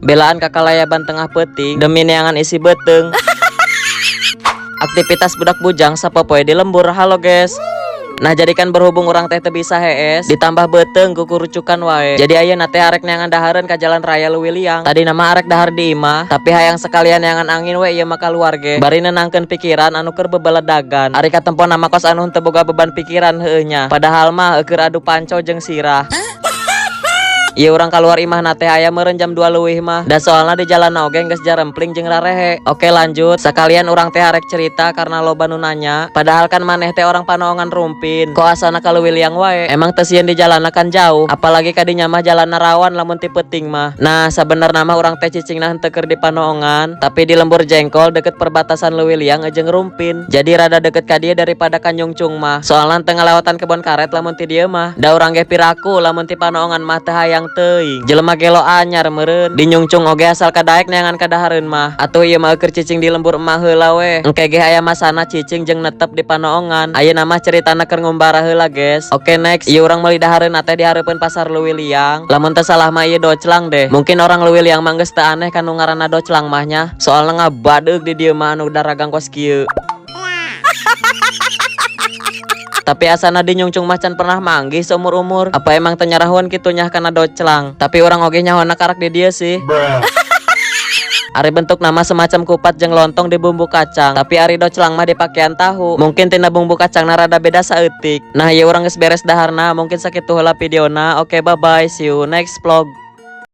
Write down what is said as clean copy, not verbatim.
belaan kakalayaban tengah peting demi neangan isi beteng. Aktivitas budak bujang sapopoe di lembur. Halo guys. Nah jadikan berhubung orang teh bisa hees ditambah beteng kukurucukan wae. Jadi ayeuna teh arek neangan dahareun ka jalan raya Leuwi Liang. Tadi nama arek dahar di imah, tapi hayang sekalian neangan angin we ieu mah kaluar ge. Bari nenangkeun pikiran anu keur bebeledagan. Ari katempo nama kos anu teu boga beban pikiran heueuh nya. Padahal mah keur adu panco jeung sirah. Iya orang keluar imah nate aya meureun jam 2 leuwih mah. Da soalna di jalan oge geus jarempling jeung rarehe. Oke lanjut. Sekalian orang teh arek cerita karena loba nu nanya. Padahal kan maneh teh orang Panoongan Rumpin. Kok asana ka Leuwi Liang wae? Emang teu sieun di jalanna kan jauh. Apalagi kadinya mah jalanna rawan lamun ti peuting mah. Nah sabenerna mah urang teh cicingna henteu keur di Panoongan, tapi di Lembur Jengkol deket perbatasan Leuwi Liang jeung Rumpin. Jadi rada deket ka dieu daripada ka Nyungcung mah. Soalna teu ngalewatan kebon karet lamun ti dieu mah. Da urang ge piraku lamun ti Panoongan mah teu hayang teuing. Jelema gelo anyar meureun. Di Nyungcung oge asal kadaek neangan kadahareun mah. Atuh ieu mah keur cicing di lembur emah heula we. Engke ge aya masana cicing jeung netep di Panoongan. Ayeuna mah ceritana keur ngumbara heula guys. Oke next, ieu urang meuli dahareun teh di hareupeun pasar Leuwi Liang. Lamun teu salah mah ieu doclang deh. Mungkin orang Leuwi Liang mah geus teu aneh kan nu ngaranna doclang mah nya. Soalna ngabadeug di dieu mah anu daragang kos kieu. Tapi asana di Nyungcung macan pernah manggih seumur umur. Apa emang teu nyarahuan kitu nya kana doclang. Tapi orang oge nyahona karak di dieu sih. Ari bentuk nama semacam kupat jeung lontong di bumbu kacang. Tapi ari doclang mah di pakean tahu. Mungkin tina bumbu kacangna rada beda saeutik. Nah ieu urang geus beres daharna. Mungkin sakitu heula videona. Oke bye bye. See you next vlog.